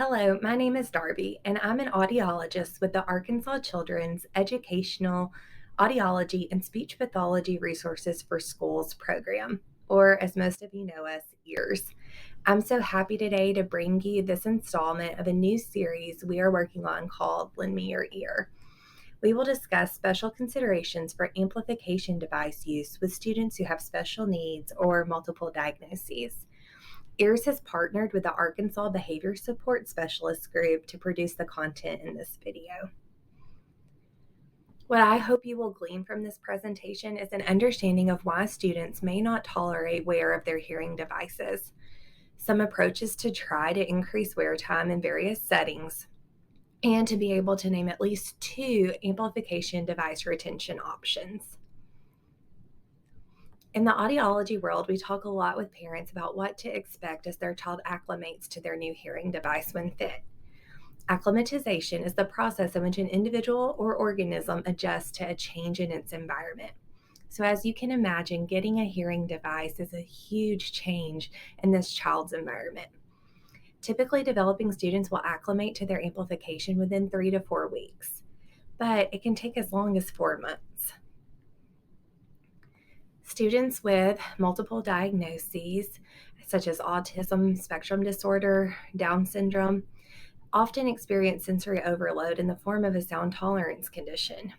Hello, my name is Darby, and I'm an audiologist with the Arkansas Children's Educational Audiology and Speech Pathology Resources for Schools program, or as most of you know us, EARS. I'm so happy today to bring you this installment of a new series we are working on called Lend Me Your Ear. We will discuss special considerations for amplification device use with students who have special needs or multiple diagnoses. EARS has partnered with the Arkansas Behavior Support Specialist Group to produce the content in this video. What I hope you will glean from this presentation is an understanding of why students may not tolerate wear of their hearing devices, some approaches to try to increase wear time in various settings, and to be able to name at least 2 amplification device retention options. In the audiology world, we talk a lot with parents about what to expect as their child acclimates to their new hearing device when fit. Acclimatization is the process in which an individual or organism adjusts to a change in its environment. So as you can imagine, getting a hearing device is a huge change in this child's environment. Typically, developing students will acclimate to their amplification within 3 to 4 weeks, but it can take as long as 4 months. Students with multiple diagnoses, such as autism spectrum disorder, Down syndrome, often experience sensory overload in the form of a sound tolerance condition.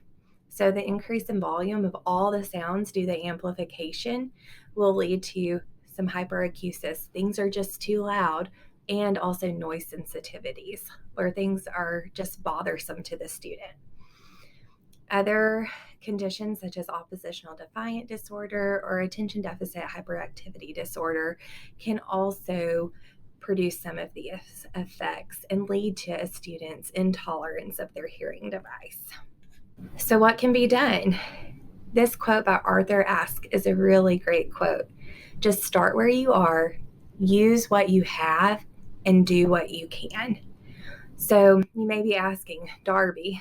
So the increase in volume of all the sounds due to amplification will lead to some hyperacusis. Things are just too loud, and also noise sensitivities, where things are just bothersome to the student. Other conditions such as oppositional defiant disorder or attention deficit hyperactivity disorder can also produce some of these effects and lead to a student's intolerance of their hearing device. So what can be done? This quote by Arthur Ask is a really great quote. Just start where you are, use what you have, and do what you can. So you may be asking, Darby,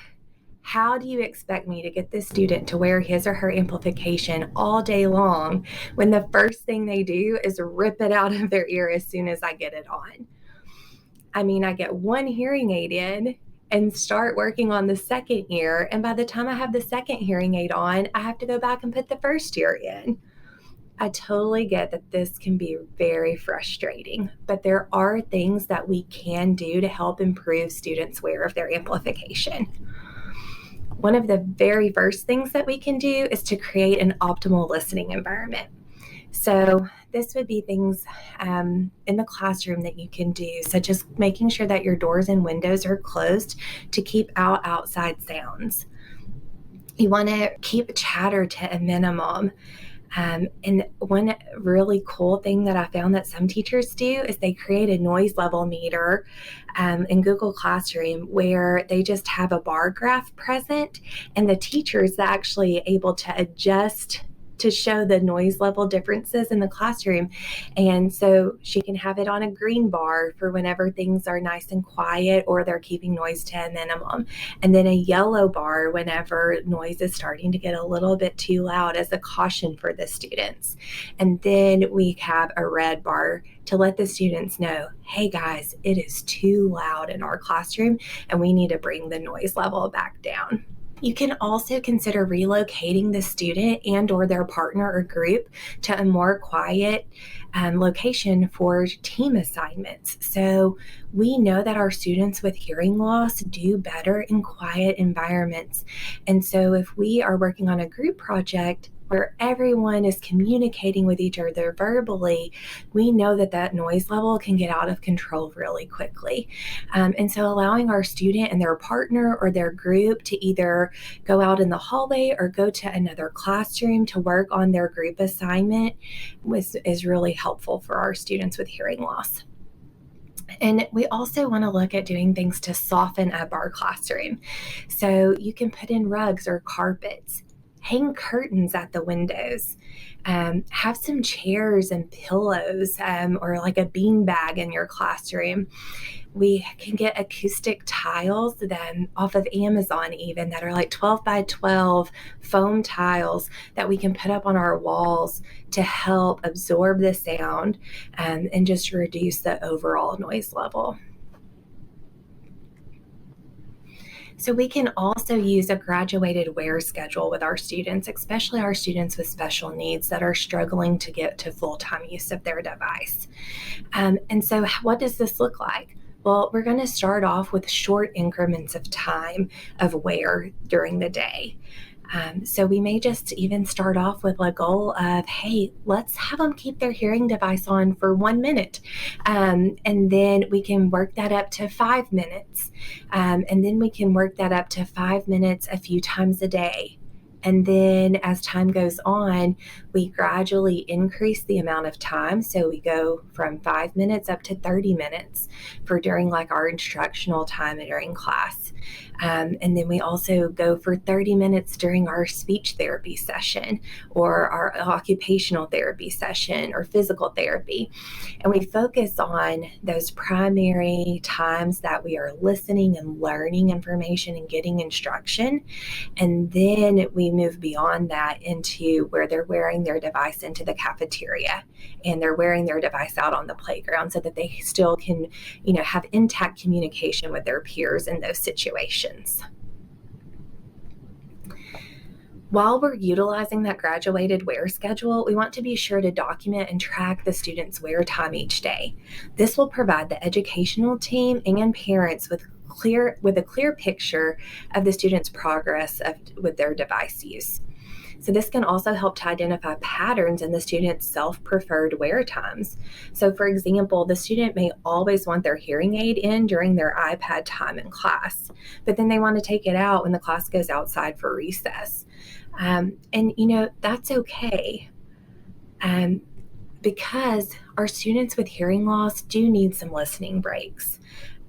how do you expect me to get this student to wear his or her amplification all day long when the first thing they do is rip it out of their ear as soon as I get it on? I mean, I get one hearing aid in and start working on the second ear, and by the time I have the second hearing aid on, I have to go back and put the first ear in. I totally get that this can be very frustrating, but there are things that we can do to help improve students' wear of their amplification. One of the very first things that we can do is to create an optimal listening environment. So this would be things in the classroom that you can do, such as making sure that your doors and windows are closed to keep out outside sounds. You want to keep chatter to a minimum. And one really cool thing that I found that some teachers do is they create a noise level meter in Google Classroom where they just have a bar graph present, and the teacher is actually able to adjust to show the noise level differences in the classroom. And so she can have it on a green bar for whenever things are nice and quiet or they're keeping noise to a minimum, and then a yellow bar whenever noise is starting to get a little bit too loud as a caution for the students. And then we have a red bar to let the students know, hey guys, it is too loud in our classroom and we need to bring the noise level back down. You can also consider relocating the student and or their partner or group to a more quiet location for team assignments. So we know that our students with hearing loss do better in quiet environments. And so if we are working on a group project where everyone is communicating with each other verbally, we know that that noise level can get out of control really quickly. And so allowing our student and their partner or their group to either go out in the hallway or go to another classroom to work on their group assignment is really helpful for our students with hearing loss. And we also want to look at doing things to soften up our classroom. So you can put in rugs or carpets, hang curtains at the windows, have some chairs and pillows, or like a bean bag in your classroom. We can get acoustic tiles then off of Amazon even that are like 12 by 12 foam tiles that we can put up on our walls to help absorb the sound and just reduce the overall noise level. So we can also use a graduated wear schedule with our students, especially our students with special needs that are struggling to get to full-time use of their device. And so what does this look like? Well, we're going to start off with short increments of time of wear during the day. So we may just even start off with a goal of, hey, let's have them keep their hearing device on for 1 minute. And then we can work that up to 5 minutes. And then we can work that up to 5 minutes a few times a day. And then as time goes on, we gradually increase the amount of time. So we go from 5 minutes up to 30 minutes for during like our instructional time during class. And then we also go for 30 minutes during our speech therapy session or our occupational therapy session or physical therapy. And we focus on those primary times that we are listening and learning information and getting instruction. And then we move beyond that into where they're wearing their device into the cafeteria and they're wearing their device out on the playground so that they still can, have intact communication with their peers in those situations. While we're utilizing that graduated wear schedule, we want to be sure to document and track the student's wear time each day. This will provide the educational team and parents with a clear picture of the student's progress with their device use. So this can also help to identify patterns in the student's self-preferred wear times. So for example, the student may always want their hearing aid in during their iPad time in class, but then they want to take it out when the class goes outside for recess. And that's okay. Because our students with hearing loss do need some listening breaks.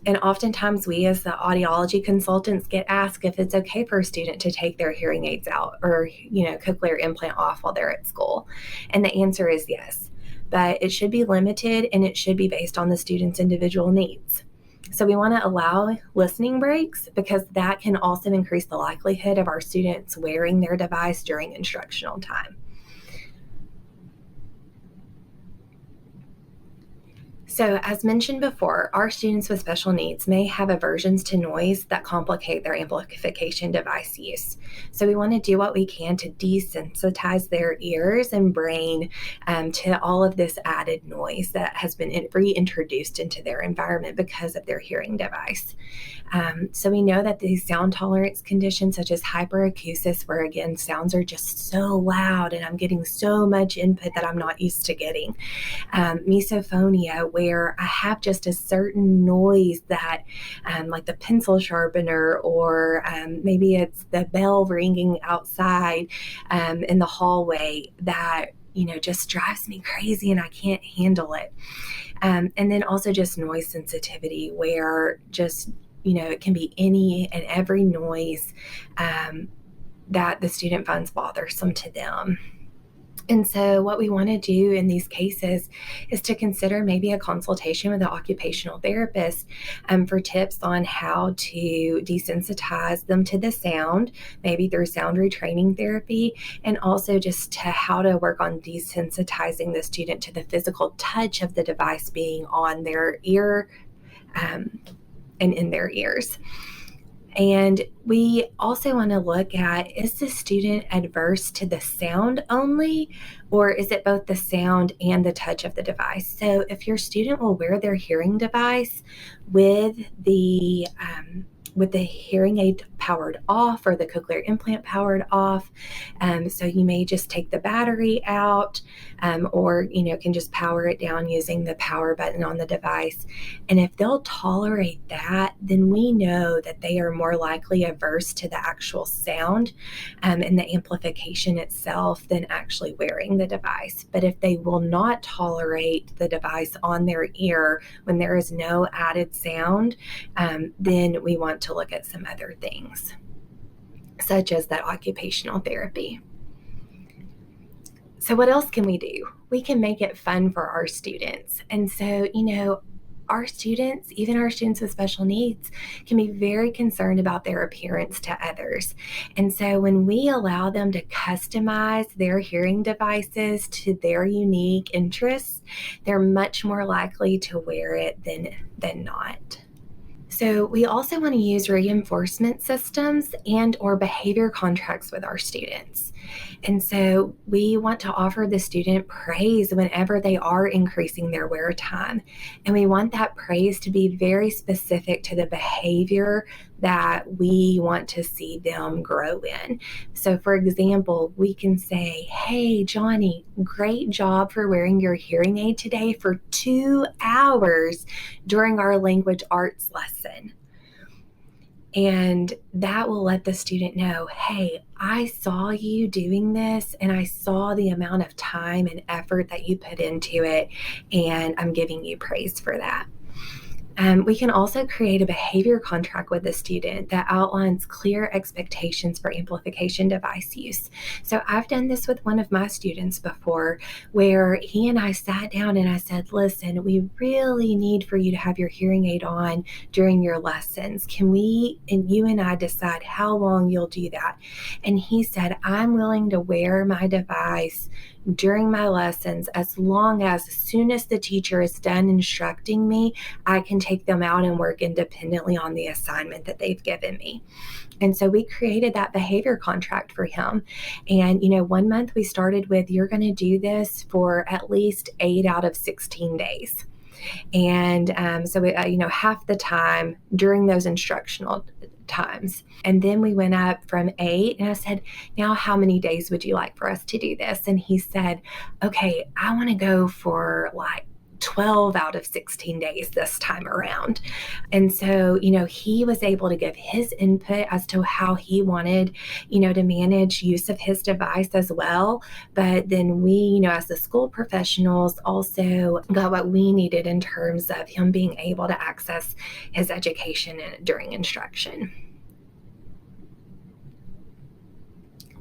And oftentimes we as the audiology consultants get asked if it's okay for a student to take their hearing aids out or, cochlear implant off while they're at school. And the answer is yes, but it should be limited and it should be based on the student's individual needs. So we want to allow listening breaks because that can also increase the likelihood of our students wearing their device during instructional time. So as mentioned before, our students with special needs may have aversions to noise that complicate their amplification device use. So we want to do what we can to desensitize their ears and brain to all of this added noise that has been reintroduced into their environment because of their hearing device. So we know that these sound tolerance conditions such as hyperacusis, where again, sounds are just so loud and I'm getting so much input that I'm not used to getting. Misophonia, where I have just a certain noise that like the pencil sharpener or maybe it's the bell ringing outside in the hallway that just drives me crazy and I can't handle it. And then also just noise sensitivity, where just it can be any and every noise that the student finds bothersome to them. And so what we want to do in these cases is to consider maybe a consultation with an occupational therapist for tips on how to desensitize them to the sound, maybe through sound retraining therapy, and also just to how to work on desensitizing the student to the physical touch of the device being on their ear and in their ears. And we also want to look at, is the student adverse to the sound only, or is it both the sound and the touch of the device? So if your student will wear their hearing device with the hearing aid powered off or the cochlear implant powered off, so you may just take the battery out or can just power it down using the power button on the device. And if they'll tolerate that, then we know that they are more likely averse to the actual sound and the amplification itself than actually wearing the device. But if they will not tolerate the device on their ear when there is no added sound, then we want to look at some other things, such as that occupational therapy. So what else can we do? We can make it fun for our students. And so, our students, even our students with special needs, can be very concerned about their appearance to others. And so when we allow them to customize their hearing devices to their unique interests, they're much more likely to wear it than not. So we also want to use reinforcement systems and or behavior contracts with our students. And so we want to offer the student praise whenever they are increasing their wear time. And we want that praise to be very specific to the behavior that we want to see them grow in. So for example, we can say, hey, Johnny, great job for wearing your hearing aid today for 2 hours during our language arts lesson. And that will let the student know, hey, I saw you doing this and I saw the amount of time and effort that you put into it, and I'm giving you praise for that. We can also create a behavior contract with the student that outlines clear expectations for amplification device use. So I've done this with one of my students before, where he and I sat down and I said, listen, we really need for you to have your hearing aid on during your lessons. Can we, and you and I, decide how long you'll do that? And he said, I'm willing to wear my device during my lessons as long as soon as the teacher is done instructing me, I can take them out and work independently on the assignment that they've given me. And so we created that behavior contract for him. And, 1 month we started with, you're going to do this for at least 8 out of 16 days. And so, half the time during those instructional times. And then we went up from 8, and I said, now how many days would you like for us to do this? And he said, okay, I want to go for like 12 out of 16 days this time around. And so, he was able to give his input as to how he wanted, to manage use of his device as well. But then we, as the school professionals, also got what we needed in terms of him being able to access his education during instruction.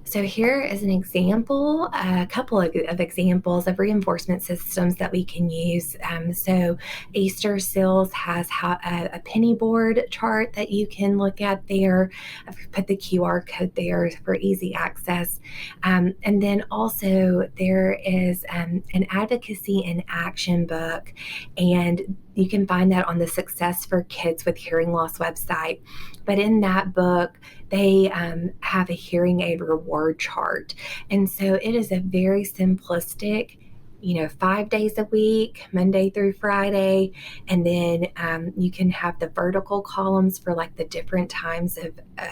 So here is an example, a couple of examples of reinforcement systems that we can use. So Easter Seals has a penny board chart that you can look at there. I've put the QR code there for easy access. And then also there is an advocacy and action book, and you can find that on the Success for Kids with Hearing Loss website. But in that book, they have a hearing aid reward chart. And so it is a very simplistic, 5 days a week, Monday through Friday. And then you can have the vertical columns for like the different times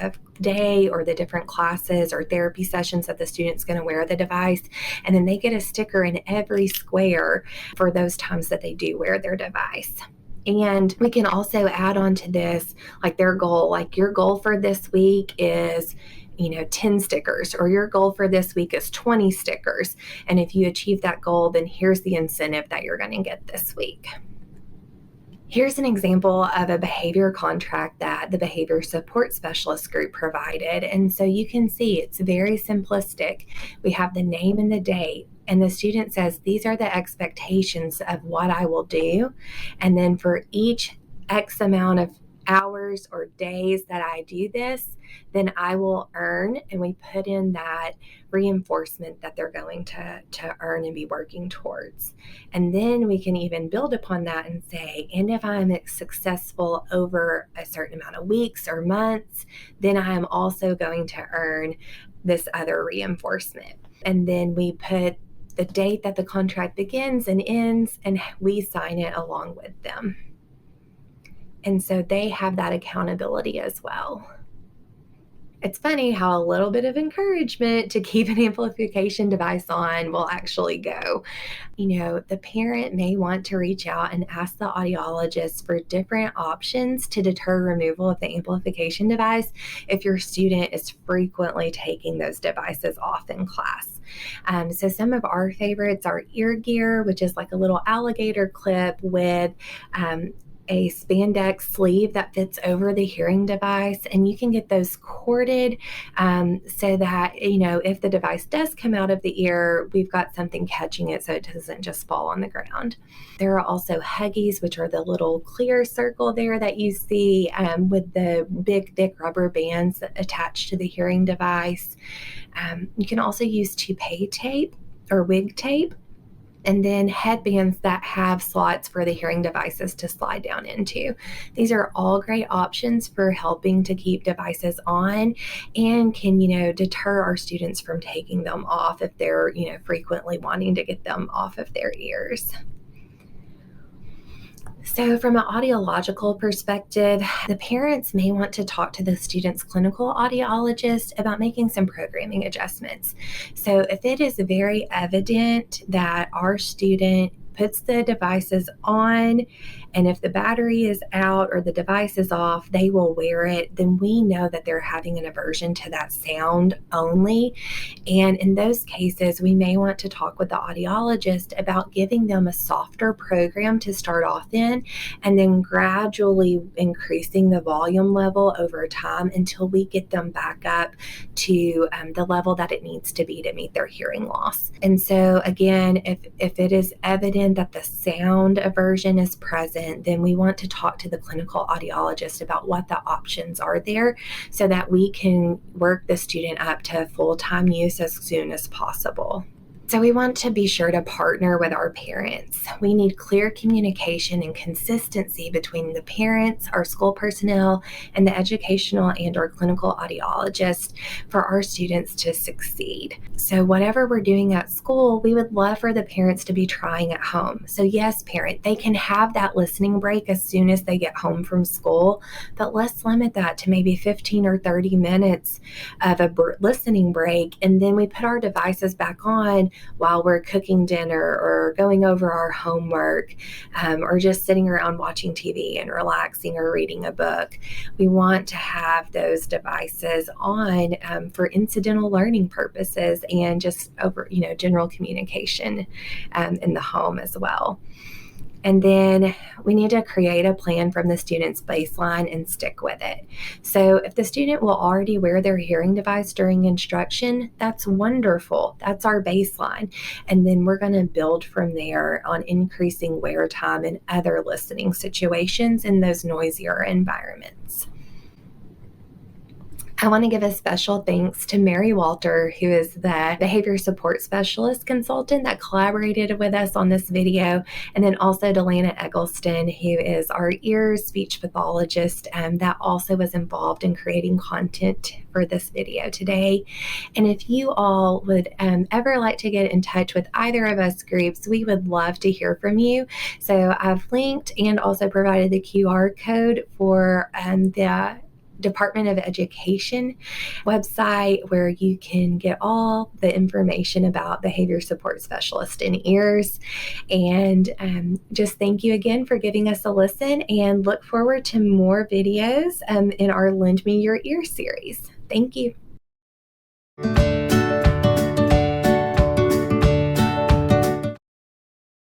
of day or the different classes or therapy sessions that the student's going to wear the device. And then they get a sticker in every square for those times that they do wear their device. And we can also add on to this, like their goal, like your goal for this week is, 10 stickers, or your goal for this week is 20 stickers. And if you achieve that goal, then here's the incentive that you're going to get this week. Here's an example of a behavior contract that the behavior support specialist group provided. And so you can see it's very simplistic. We have the name and the date, and the student says, these are the expectations of what I will do. And then for each X amount of hours or days that I do this, then I will earn, and we put in that reinforcement that they're going to earn and be working towards. And then we can even build upon that and say, and if I'm successful over a certain amount of weeks or months, then I am also going to earn this other reinforcement. And then we put the date that the contract begins and ends, and we sign it along with them. And so they have that accountability as well. It's funny how a little bit of encouragement to keep an amplification device on will actually go. The parent may want to reach out and ask the audiologist for different options to deter removal of the amplification device if your student is frequently taking those devices off in class. So some of our favorites are ear gear, which is like a little alligator clip with a spandex sleeve that fits over the hearing device, and you can get those corded so that, if the device does come out of the ear, we've got something catching it so it doesn't just fall on the ground. There are also Huggies, which are the little clear circle there that you see with the big, thick rubber bands attached to the hearing device. You can also use toupee tape or wig tape. and then headbands that have slots for the hearing devices to slide down into. These are all great options for helping to keep devices on and can, deter our students from taking them off if they're, frequently wanting to get them off of their ears. So, from an audiological perspective, the parents may want to talk to the student's clinical audiologist about making some programming adjustments. So, if it is very evident that our student puts the devices on, and if the battery is out or the device is off, they will wear it, then we know that they're having an aversion to that sound only. And in those cases, we may want to talk with the audiologist about giving them a softer program to start off in, and then gradually increasing the volume level over time until we get them back up to the level that it needs to be to meet their hearing loss. And so again, if it is evident that the sound aversion is present, then we want to talk to the clinical audiologist about what the options are there so that we can work the student up to full-time use as soon as possible. So we want to be sure to partner with our parents. We need clear communication and consistency between the parents, our school personnel, and the educational and or clinical audiologist for our students to succeed. So whatever we're doing at school, we would love for the parents to be trying at home. So yes, parent, they can have that listening break as soon as they get home from school, but let's limit that to maybe 15 or 30 minutes of a listening break, and then we put our devices back on while we're cooking dinner or going over our homework, or just sitting around watching TV and relaxing or reading a book. We want to have those devices on for incidental learning purposes and just over, general communication in the home as well. And then we need to create a plan from the student's baseline and stick with it. So if the student will already wear their hearing device during instruction, that's wonderful. That's our baseline. And then we're going to build from there on increasing wear time in other listening situations in those noisier environments. I want to give a special thanks to Mary Walter, who is the Behavior Support Specialist Consultant that collaborated with us on this video, and then also to Lana Eggleston, who is our ear speech pathologist that also was involved in creating content for this video today. And if you all would ever like to get in touch with either of us groups, we would love to hear from you. So I've linked and also provided the QR code for the Department of Education website where you can get all the information about behavior support specialist in ears. And just thank you again for giving us a listen, and look forward to more videos in our Lend Me Your Ear series. Thank you.